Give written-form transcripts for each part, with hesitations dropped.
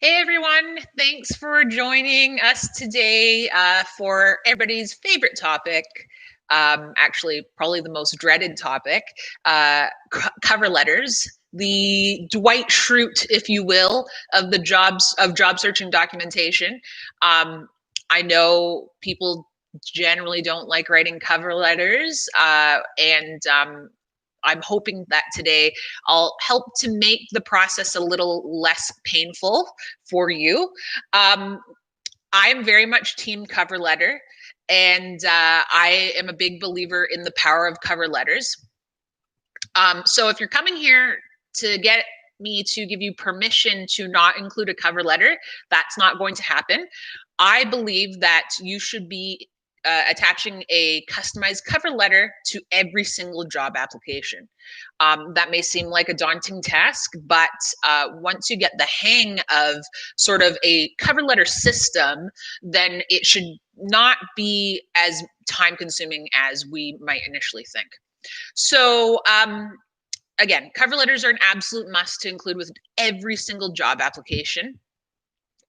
Hey everyone, thanks for joining us today for everybody's favorite topic. Actually, probably the most dreaded topic, cover letters, the Dwight Schrute, if you will, of the job searching documentation. I know people generally don't like writing cover letters, and I'm hoping that today I'll help to make the process a little less painful for you. I'm very much team cover letter, and I am a big believer in the power of cover letters. So if you're coming here to get me to give you permission to not include a cover letter, that's not going to happen. I believe that you should be attaching a customized cover letter to every single job application. That may seem like a daunting task, but once you get the hang of sort of a cover letter system, then it should not be as time consuming as we might initially think. So again, cover letters are an absolute must to include with every single job application.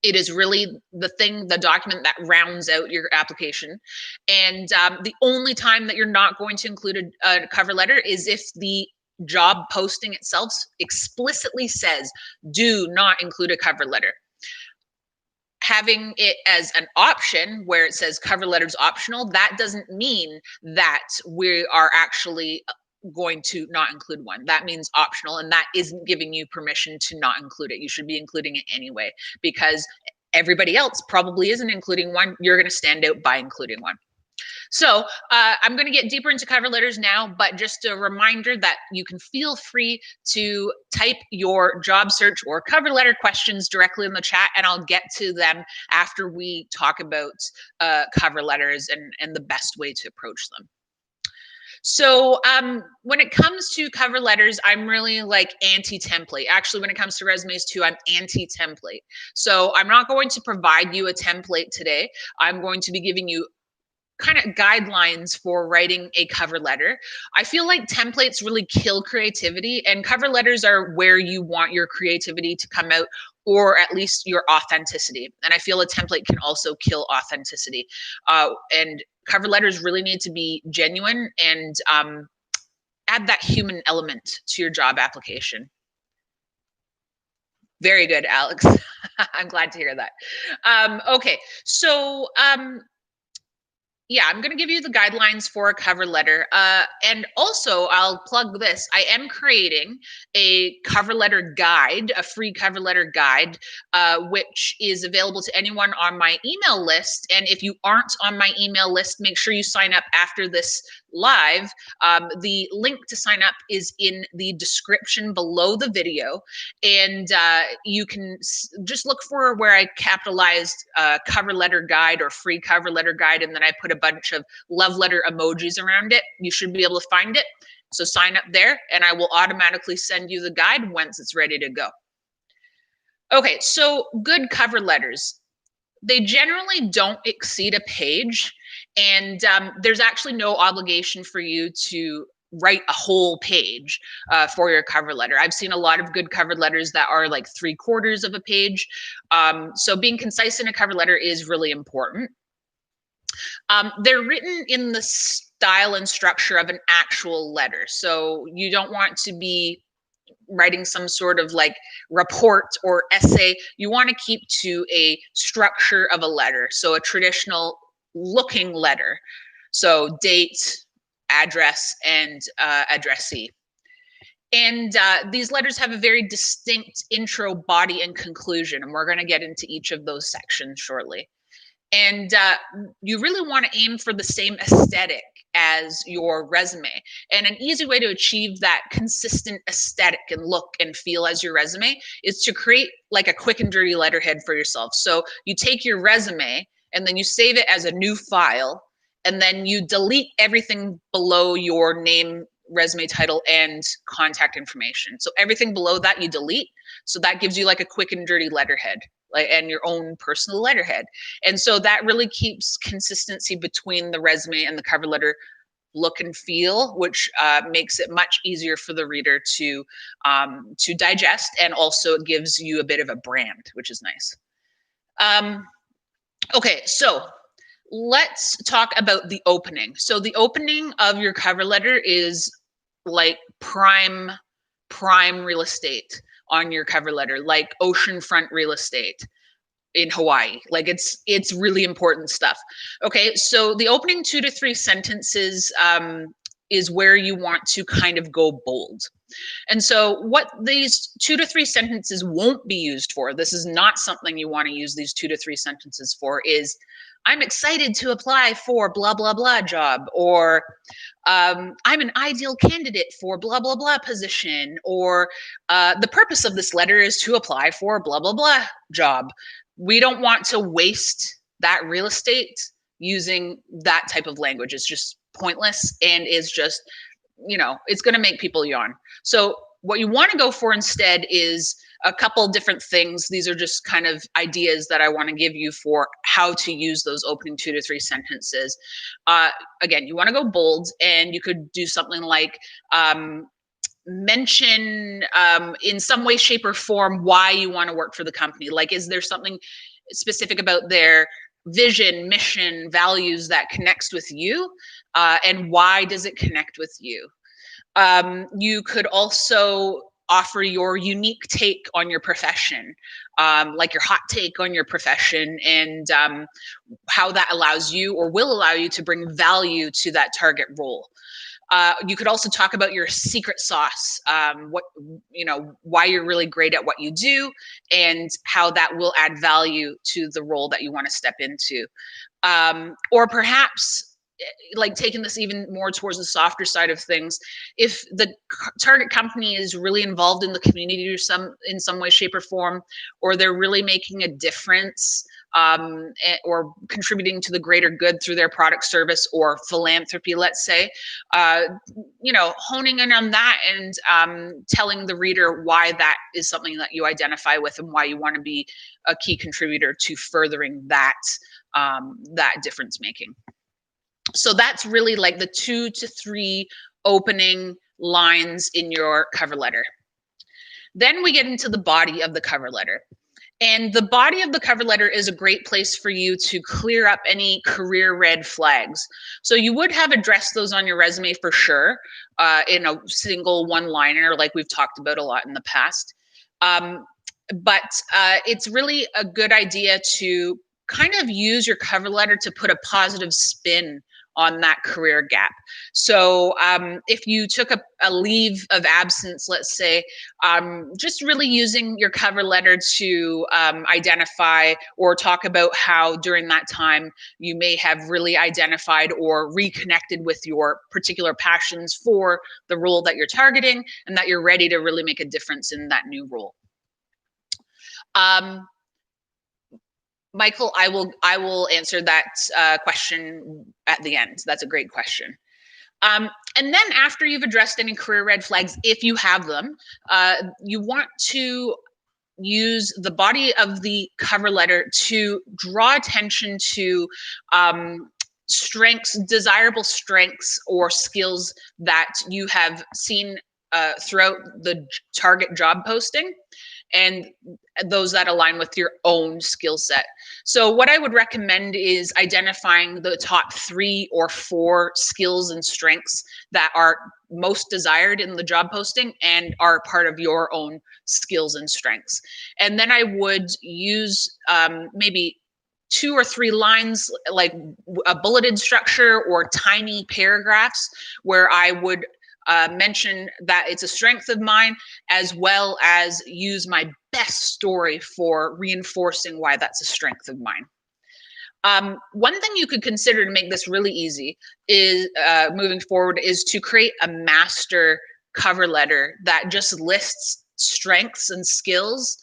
It is really the document that rounds out your application. And the only time that you're not going to include a cover letter is if the job posting itself explicitly says, do not include a cover letter. Having it as an option where it says cover letters optional, that doesn't mean that we are actually going to not include one. That means optional, and that isn't giving you permission to not include it. You should be including it anyway, because everybody else probably isn't including one. You're going to stand out by including one. So I'm going to get deeper into cover letters now, but just a reminder that you can feel free to type your job search or cover letter questions directly in the chat, and I'll get to them after we talk about cover letters and the best way to approach them. So when it comes to cover letters, I'm really like anti-template. Actually, when it comes to resumes too, I'm anti-template. So I'm not going to provide you a template today. I'm going to be giving you kind of guidelines for writing a cover letter. I feel like templates really kill creativity, and cover letters are where you want your creativity to come out, or at least your authenticity. And I feel a template can also kill authenticity. And cover letters really need to be genuine and add that human element to your job application. Very good, Alex. I'm glad to hear that. Okay, so yeah, I'm going to give you the guidelines for a cover letter. And also, I'll plug this. I am creating a cover letter guide, a free cover letter guide, which is available to anyone on my email list. And if you aren't on my email list, make sure you sign up after this live. The link to sign up is in the description below the video. And you can just look for where I capitalized cover letter guide or free cover letter guide, and then I put a bunch of love letter emojis around it. You should be able to find it. So sign up there, and I will automatically send you the guide once it's ready to go. Okay, so good cover letters. They generally don't exceed a page, and there's actually no obligation for you to write a whole page for your cover letter. I've seen a lot of good cover letters that are like 3/4 of a page. So being concise in a cover letter is really important. They're written in the style and structure of an actual letter. So you don't want to be writing some sort of like report or essay. You want to keep to a structure of a letter. So a traditional looking letter. So date, address, and addressee. And these letters have a very distinct intro, body, and conclusion. And we're going to get into each of those sections shortly. And you really want to aim for the same aesthetic as your resume. And an easy way to achieve that consistent aesthetic and look and feel as your resume is to create like a quick and dirty letterhead for yourself. So you take your resume and then you save it as a new file, and then you delete everything below your name, resume title, and contact information. So everything below that you delete. So that gives you like a quick and dirty letterhead, like, and your own personal letterhead. And so that really keeps consistency between the resume and the cover letter look and feel, which makes it much easier for the reader to digest, and also it gives you a bit of a brand, which is nice. Okay, so let's talk about the opening. So the opening of your cover letter is like prime real estate on your cover letter, like oceanfront real estate in Hawaii. Like it's really important stuff. Okay, so the opening 2 to 3 sentences is where you want to kind of go bold. And so what these 2 to 3 sentences won't be used for, this is not something you want to use these 2 to 3 sentences for, is I'm excited to apply for blah, blah, blah job, or I'm an ideal candidate for blah, blah, blah position, or the purpose of this letter is to apply for blah, blah, blah job. We don't want to waste that real estate using that type of language. It's just pointless and is just, it's going to make people yawn. So what you want to go for instead is a couple different things. These are just kind of ideas that I want to give you for how to use those opening 2 to 3 sentences. Again, you want to go bold, and you could do something like mention in some way, shape, or form why you want to work for the company. Like, is there something specific about their vision, mission, values that connects with you, and why does it connect with you? You could also offer your unique take on your profession, like your hot take on your profession, and how that allows you or will allow you to bring value to that target role. You could also talk about your secret sauce, why you're really great at what you do, and how that will add value to the role that you want to step into. Or perhaps, like, taking this even more towards the softer side of things, if the target company is really involved in the community in some way, shape, or form, or they're really making a difference, or contributing to the greater good through their product, service, or philanthropy, let's say, honing in on that, and telling the reader why that is something that you identify with, and why you want to be a key contributor to furthering that difference making. So that's really like the 2 to 3 opening lines in your cover letter. Then we get into the body of the cover letter. And the body of the cover letter is a great place for you to clear up any career red flags. So you would have addressed those on your resume for sure, in a single one-liner, like we've talked about a lot in the past. But it's really a good idea to kind of use your cover letter to put a positive spin on that career gap. So if you took a leave of absence, let's say, just really using your cover letter to identify or talk about how during that time you may have really identified or reconnected with your particular passions for the role that you're targeting, and that you're ready to really make a difference in that new role. Michael, I will answer that question at the end. That's a great question. And then after you've addressed any career red flags, if you have them, you want to use the body of the cover letter to draw attention to strengths, desirable strengths or skills that you have seen throughout the target job posting, and those that align with your own skill set. So what I would recommend is identifying the top 3 or 4 skills and strengths that are most desired in the job posting and are part of your own skills and strengths. And then I would use maybe 2 or 3 lines, like a bulleted structure or tiny paragraphs, where I would mention that it's a strength of mine, as well as use my best story for reinforcing why that's a strength of mine. One thing you could consider to make this really easy is moving forward is to create a master cover letter that just lists strengths and skills,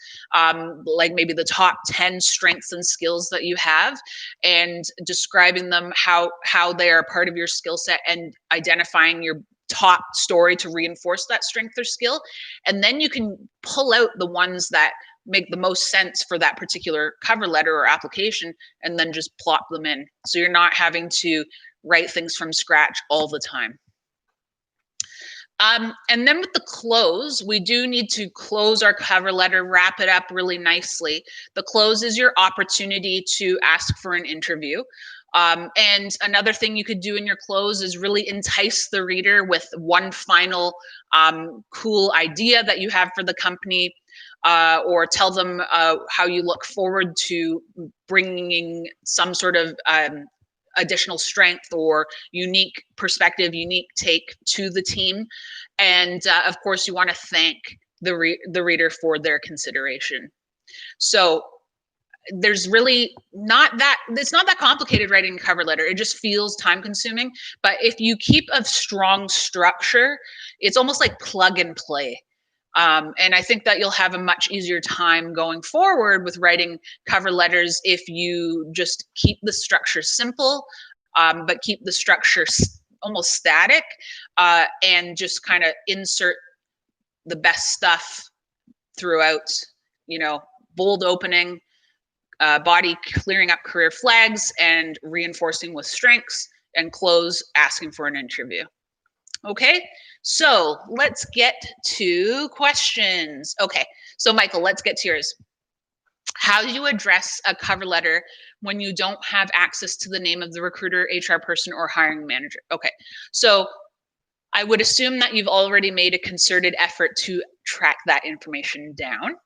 like maybe the top 10 strengths and skills that you have, and describing them, how they are part of your skill set, and identifying your top story to reinforce that strength or skill. And then you can pull out the ones that make the most sense for that particular cover letter or application, and then just plop them in. So you're not having to write things from scratch all the time. And then with the close, we do need to close our cover letter, wrap it up really nicely. The close is your opportunity to ask for an interview. And another thing you could do in your close is really entice the reader with one final cool idea that you have for the company, or tell them how you look forward to bringing some sort of additional strength or unique perspective, unique take to the team. And of course, you want to thank the reader for their consideration. So there's really it's not that complicated writing a cover letter. It just feels time consuming. But if you keep a strong structure, it's almost like plug and play. And I think that you'll have a much easier time going forward with writing cover letters if you just keep the structure simple, but keep the structure almost static, and just kind of insert the best stuff throughout, bold opening, body clearing up career flags and reinforcing with strengths, and close asking for an interview. Okay, so let's get to questions. Okay, so Michael, let's get to yours. How do you address a cover letter when you don't have access to the name of the recruiter, HR person, or hiring manager? Okay, so I would assume that you've already made a concerted effort to track that information down.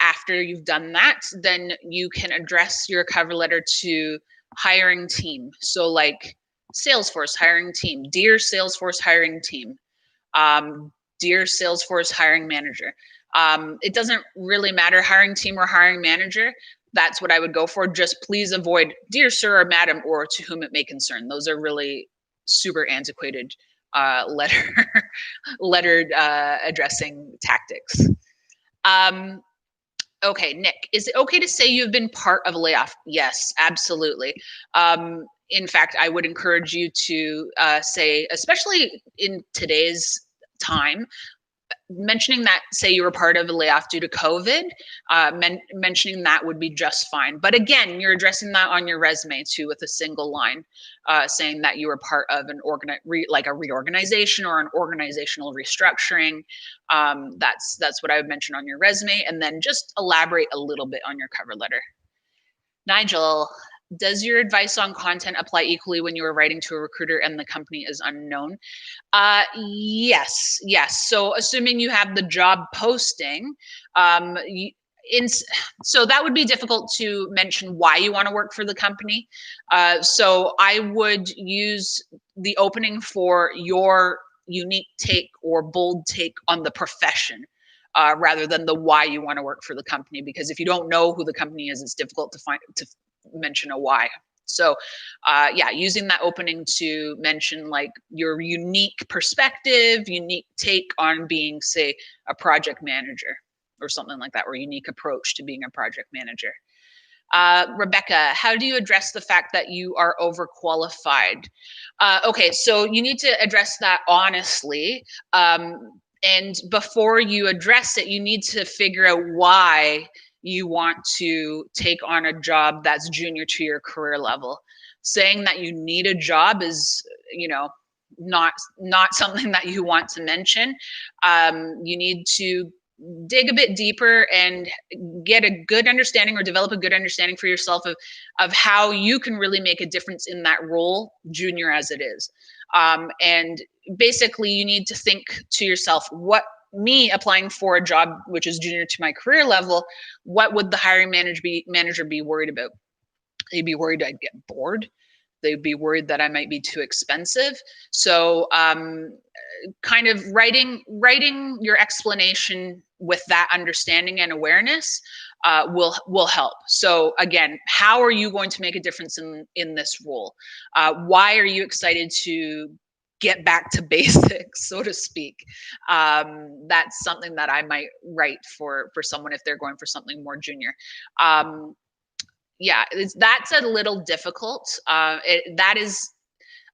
After you've done that, then you can address your cover letter to hiring team. So like Salesforce hiring team, dear Salesforce hiring team, dear Salesforce hiring manager. It doesn't really matter hiring team or hiring manager. That's what I would go for. Just please avoid dear sir or madam or to whom it may concern. Those are really super antiquated lettered addressing tactics. Okay, Nick, is it okay to say you've been part of a layoff? Yes, absolutely. In fact, I would encourage you to say, especially in today's time, mentioning that, say you were part of a layoff due to COVID, mentioning that would be just fine. But again, you're addressing that on your resume too with a single line, saying that you were part of an like a reorganization or an organizational restructuring. That's what I would mention on your resume, and then just elaborate a little bit on your cover letter. Nigel, does your advice on content apply equally when you are writing to a recruiter and the company is unknown? Yes. So assuming you have the job posting, so that would be difficult to mention why you want to work for the company. So I would use the opening for your unique take or bold take on the profession, rather than the why you want to work for the company. Because if you don't know who the company is, it's difficult to mention a why. So yeah, using that opening to mention like your unique perspective, unique take on being, say, a project manager or something like that, or unique approach to being a project manager. Rebecca, how do you address the fact that you are overqualified? Okay, so you need to address that honestly. And before you address it, you need to figure out why you want to take on a job that's junior to your career level. Saying that you need a job is, not something that you want to mention. You need to dig a bit deeper and get a good understanding or develop a good understanding for yourself of how you can really make a difference in that role, junior as it is. And basically you need to think to yourself, what me applying for a job which is junior to my career level, what would the hiring manager be worried about? They'd be worried I'd get bored. They'd be worried that I might be too expensive. So kind of writing your explanation with that understanding and awareness will help. So again, how are you going to make a difference in this role? Why are you excited to get back to basics, so to speak? That's something that I might write for someone if they're going for something more junior. Yeah, that's a little difficult. That is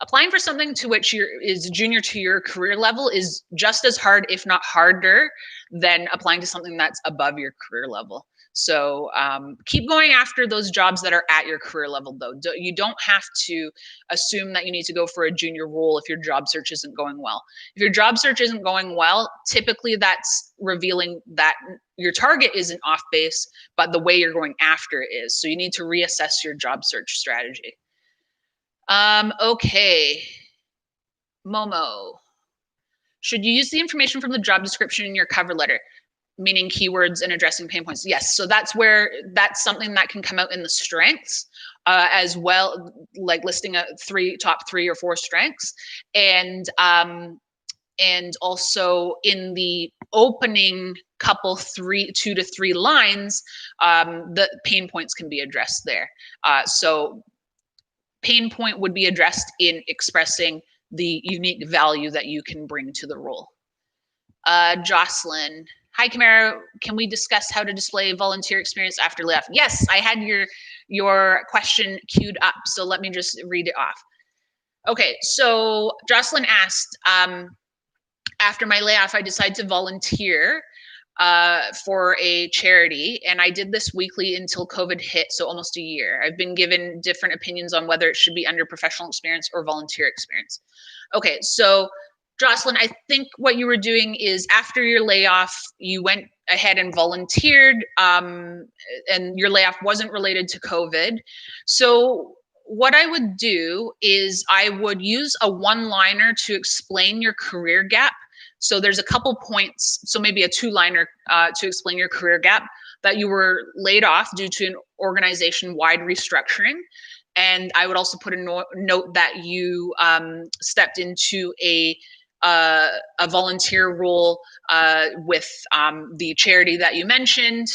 applying for something to which is junior to your career level is just as hard, if not harder, than applying to something that's above your career level. So keep going after those jobs that are at your career level, though. You don't have to assume that you need to go for a junior role if your job search isn't going well. If your job search isn't going well, typically that's revealing that your target isn't off base, but the way you're going after it is. So you need to reassess your job search strategy. Okay. Momo. Should you use the information from the job description in your cover letter, meaning keywords and addressing pain points? Yes. So that's something that can come out in the strengths as well, like listing top 3 or 4 strengths, and also in the opening couple 2 to 3 lines, the pain points can be addressed there. So pain point would be addressed in expressing the unique value that you can bring to the role. Jocelyn. Hi, Kamara. Can we discuss how to display volunteer experience after layoff? Yes, I had your question queued up, so let me just read it off. Okay, so Jocelyn asked, after my layoff, I decided to volunteer for a charity, and I did this weekly until COVID hit, so almost a year. I've been given different opinions on whether it should be under professional experience or volunteer experience. Okay, so Jocelyn, I think what you were doing is after your layoff, you went ahead and volunteered, and your layoff wasn't related to COVID. So what I would do is I would use a one-liner to explain your career gap. So there's a couple points, so maybe a 2-liner to explain your career gap, that you were laid off due to an organization-wide restructuring. And I would also put a note that you stepped into a volunteer role with the charity that you mentioned,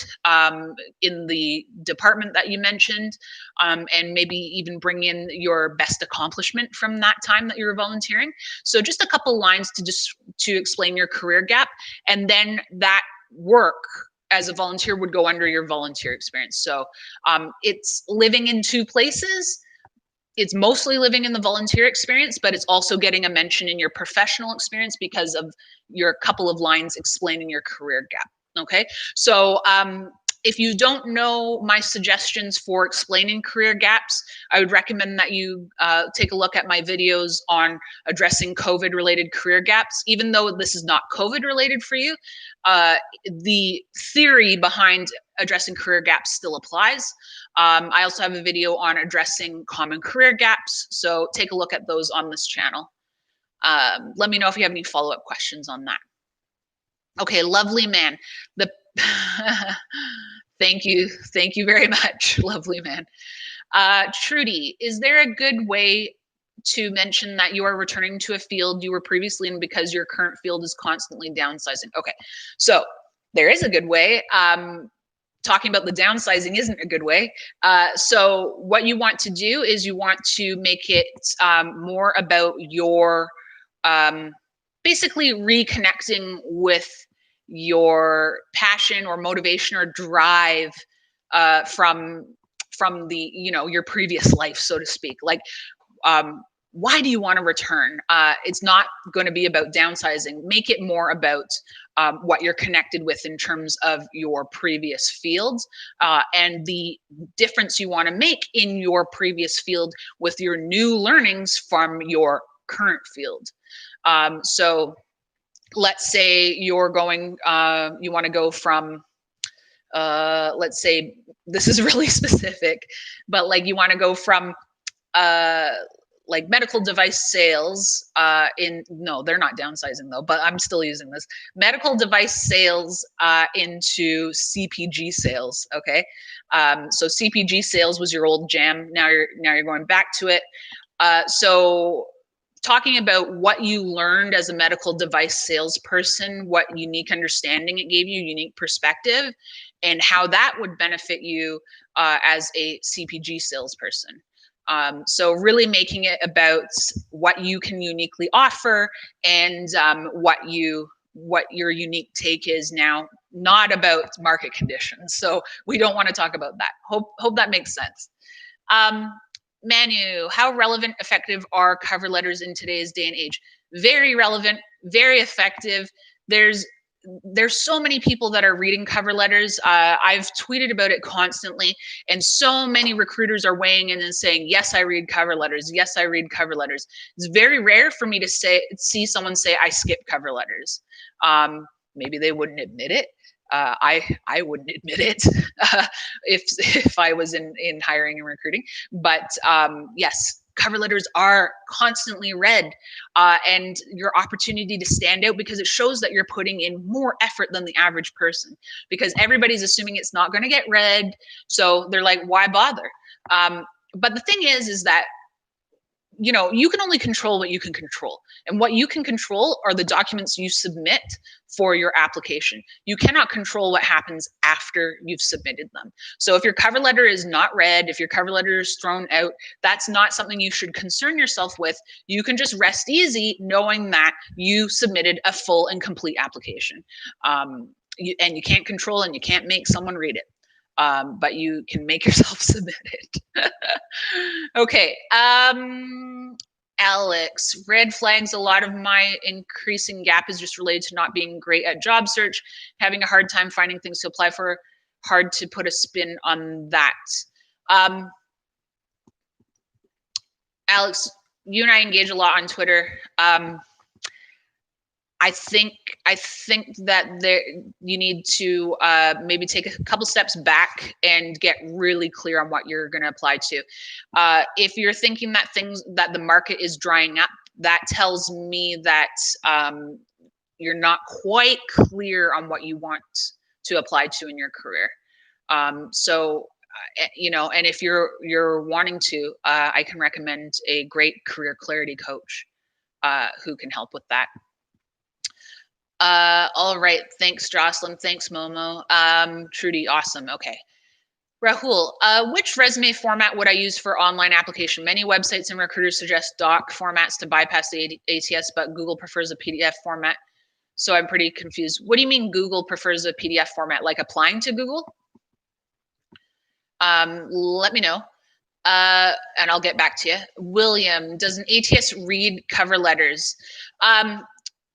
in the department that you mentioned, and maybe even bring in your best accomplishment from that time that you were volunteering. So just a couple lines to explain your career gap, and then that work as a volunteer would go under your volunteer experience. So it's living in 2 places. It's mostly living in the volunteer experience, but it's also getting a mention in your professional experience because of your couple of lines explaining your career gap. Okay, so if you don't know my suggestions for explaining career gaps, I would recommend that you take a look at my videos on addressing COVID-related career gaps. Even though this is not COVID-related for you, the theory behind addressing career gaps still applies. I also have a video on addressing common career gaps, so take a look at those on this channel. Let me know if you have any follow-up questions on that. Okay, lovely man. Thank you very much, lovely man. Trudy, is there a good way to mention that you are returning to a field you were previously in because your current field is constantly downsizing? Okay, so there is a good way. Talking about the downsizing isn't a good way. So what you want to do is you want to make it more about your basically reconnecting with your passion or motivation or drive from the your previous life, so to speak. Like, why do you want to return? It's not going to be about downsizing. Make it more about what you're connected with in terms of your previous fields, and the difference you want to make in your previous field with your new learnings from your current field. So let's say you're going, you want to go from, let's say this is really specific, but like you want to go from like medical device sales no, they're not downsizing though, but I'm still using this, medical device sales into CPG sales. Okay, so CPG sales was your old jam. Now you're going back to it. So talking about what you learned as a medical device salesperson, what unique understanding it gave you, unique perspective, and how that would benefit you as a CPG salesperson. So really making it about what you can uniquely offer, and what your unique take is now, not about market conditions. So we don't want to talk about that. Hope that makes sense. Manu, how relevant, effective are cover letters in today's day and age? Very relevant, very effective. There's there's so many people that are reading cover letters. I've tweeted about it constantly, and so many recruiters are weighing in and saying, yes, I read cover letters. Yes, I read cover letters. It's very rare for me to see someone say, I skip cover letters. Maybe they wouldn't admit it. I wouldn't admit it if I was in hiring and recruiting. But yes, cover letters are constantly read, and your opportunity to stand out, because it shows that you're putting in more effort than the average person, because everybody's assuming it's not going to get read. So they're like, why bother? But the thing is that, you know, you can only control what you can control. And what you can control are the documents you submit for your application. You cannot control what happens after you've submitted them. So if your cover letter is not read, if your cover letter is thrown out, that's not something you should concern yourself with. You can just rest easy knowing that you submitted a full and complete application. And you can't control and you can't make someone read it. But you can make yourself submit it. Okay. Alex, red flags. A lot of my increasing gap is just related to not being great at job search, having a hard time finding things to apply for. Hard to put a spin on that. Alex, you and I engage a lot on Twitter. I think that you need to maybe take a couple steps back and get really clear on what you're going to apply to. If you're thinking that the market is drying up, that tells me that you're not quite clear on what you want to apply to in your career. You know, and if you're wanting to, I can recommend a great career clarity coach who can help with that. All right. Thanks, Jocelyn. Thanks, Momo. Trudy, awesome. Okay. Rahul, which resume format would I use for online application? Many websites and recruiters suggest doc formats to bypass the ATS, but Google prefers a PDF format. So I'm pretty confused. What do you mean Google prefers a PDF format? Like applying to Google? Let me know. And I'll get back to you. William, does an ATS read cover letters?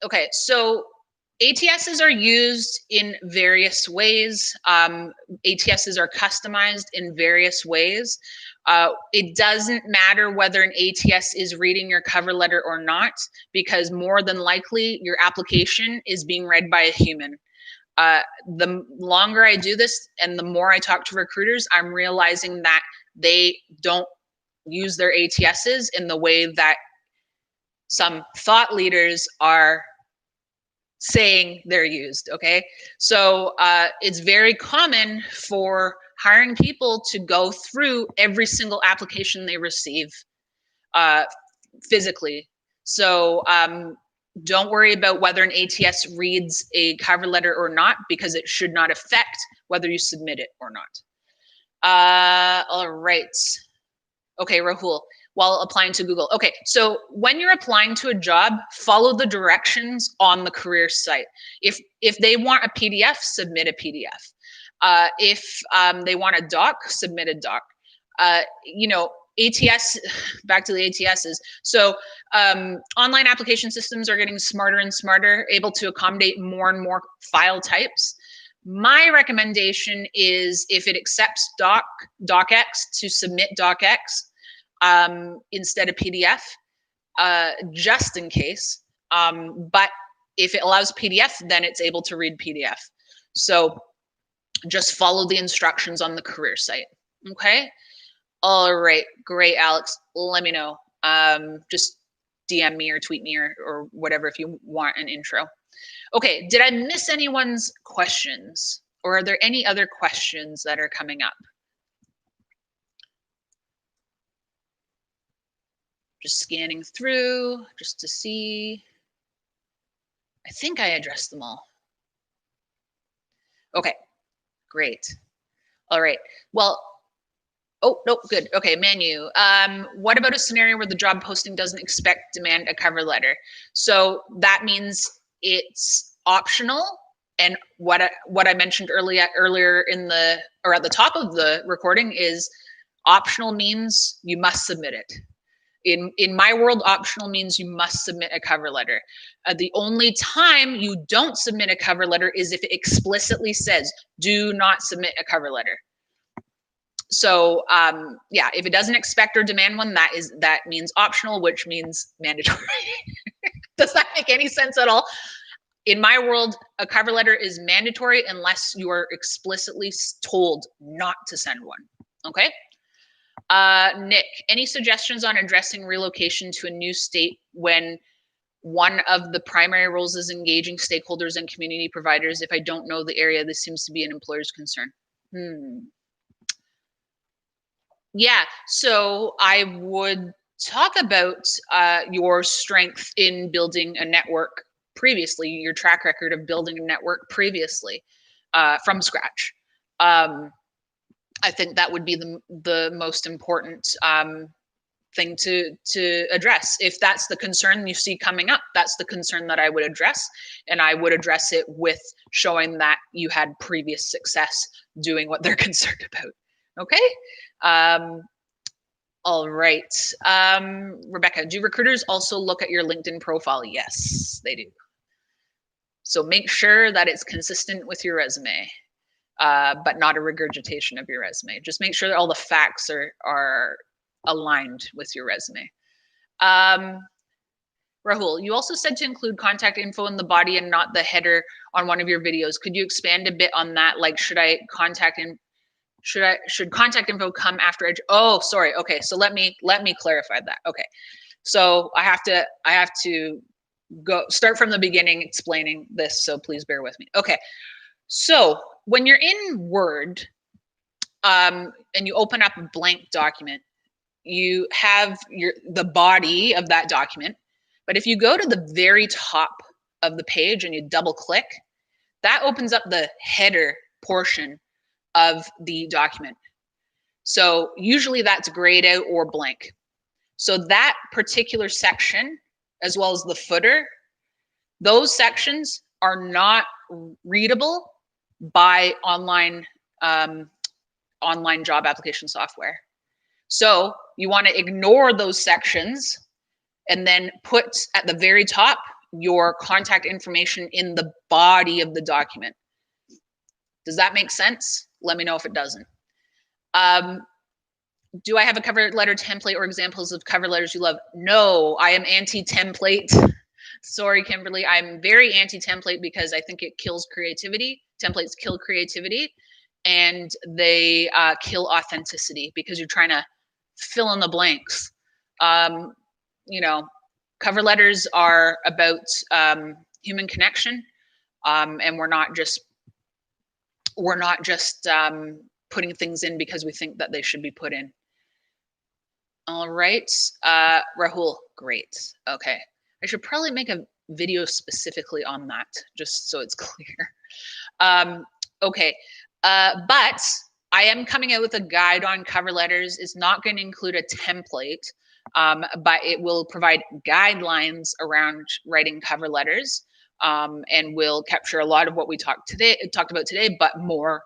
Okay, so ATSs are used in various ways. ATSs are customized in various ways. It doesn't matter whether an ATS is reading your cover letter or not, because more than likely your application is being read by a human. The longer I do this and the more I talk to recruiters, I'm realizing that they don't use their ATSs in the way that some thought leaders are saying they're used. Okay, so it's very common for hiring people to go through every single application they receive physically. So don't worry about whether an ATS reads a cover letter or not, because it should not affect whether you submit it or not. All right. Okay, Rahul, while applying to Google. Okay, so when you're applying to a job, follow the directions on the career site. If they want a PDF, submit a PDF. If they want a doc, submit a doc. You know, ATS, back to the ATSs. So online application systems are getting smarter and smarter, able to accommodate more and more file types. My recommendation is, if it accepts docx, to submit docx instead of PDF, just in case. But if it allows PDF, then it's able to read PDF. So just follow the instructions on the career site. Okay. All right. Great, Alex. Let me know. Just DM me or tweet me or whatever if you want an intro. Okay. Did I miss anyone's questions, or are there any other questions that are coming up? Just scanning through just to see. I think I addressed them all. Okay, great. All right. Well, oh, no, good. Okay, Manu. What about a scenario where the job posting doesn't demand a cover letter? So that means it's optional. And what I mentioned earlier in the, or at the top of the recording, is optional means you must submit it. In my world, optional means you must submit a cover letter. The only time you don't submit a cover letter is if it explicitly says, do not submit a cover letter. So yeah, if it doesn't expect or demand one, that means optional, which means mandatory. Does that make any sense at all? In my world, a cover letter is mandatory unless you are explicitly told not to send one. Okay. Nick, any suggestions on addressing relocation to a new state when one of the primary roles is engaging stakeholders and community providers? If I don't know the area, this seems to be an employer's concern. Yeah, so I would talk about your strength in building a network previously, your track record of building a network previously from scratch. I think that would be the most important thing to address. If that's the concern you see coming up, that's the concern that I would address, and I would address it with showing that you had previous success doing what they're concerned about. Okay. All right. Rebecca, do recruiters also look at your LinkedIn profile? Yes, they do. So make sure that it's consistent with your resume, but not a regurgitation of your resume. Just make sure that all the facts are aligned with your resume. Rahul, you also said to include contact info in the body and not the header on one of your videos. Could you expand a bit on that? Like, should contact info come after oh, sorry. Okay, so let me clarify that. Okay, so I have to go start from the beginning explaining this, so please bear with me. Okay, so when you're in Word and you open up a blank document, you have the body of that document, but if you go to the very top of the page and you double click, that opens up the header portion of the document. So usually that's grayed out or blank. So that particular section, as well as the footer, those sections are not readable by online job application software. So you want to ignore those sections and then put at the very top your contact information in the body of the document. Does that make sense? Let me know if it doesn't. Do I have a cover letter template or examples of cover letters you love? No, I am anti-template. Sorry, Kimberly. I'm very anti-template because I think it kills creativity. Templates kill creativity and they kill authenticity because you're trying to fill in the blanks. You know, cover letters are about human connection, and we're not just putting things in because we think that they should be put in. All right, Rahul, great. Okay, I should probably make a video specifically on that, just so it's clear. Okay, but I am coming out with a guide on cover letters. It's not going to include a template, but it will provide guidelines around writing cover letters, and will capture a lot of what we talked about today, but more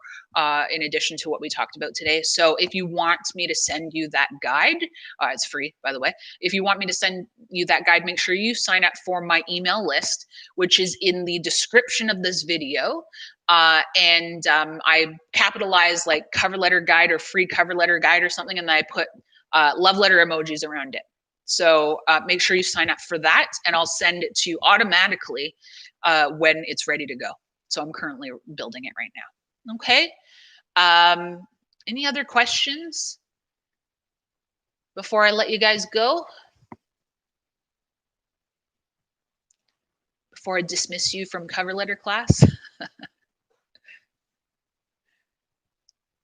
in addition to what we talked about today. So if you want me to send you that guide, it's free, by the way. If you want me to send you that guide, make sure you sign up for my email list, which is in the description of this video. And I capitalize like cover letter guide or free cover letter guide or something, and then I put love letter emojis around it. So make sure you sign up for that, and I'll send it to you automatically when it's ready to go. So I'm currently building it right now. Okay. Any other questions before I let you guys go? Before I dismiss you from cover letter class?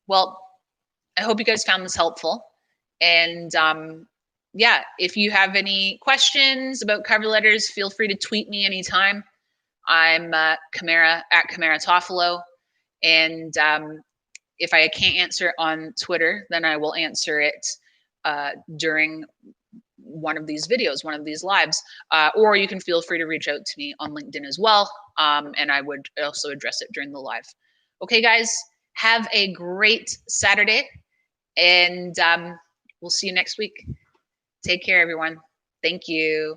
Well, I hope you guys found this helpful. And yeah, if you have any questions about cover letters, feel free to tweet me anytime. I'm Kamara at Kamara Toffolo. And if I can't answer it on Twitter, then I will answer it during one of these videos, one of these lives, or you can feel free to reach out to me on LinkedIn as well. And I would also address it during the live. Okay, guys, have a great Saturday, and we'll see you next week. Take care, everyone. Thank you.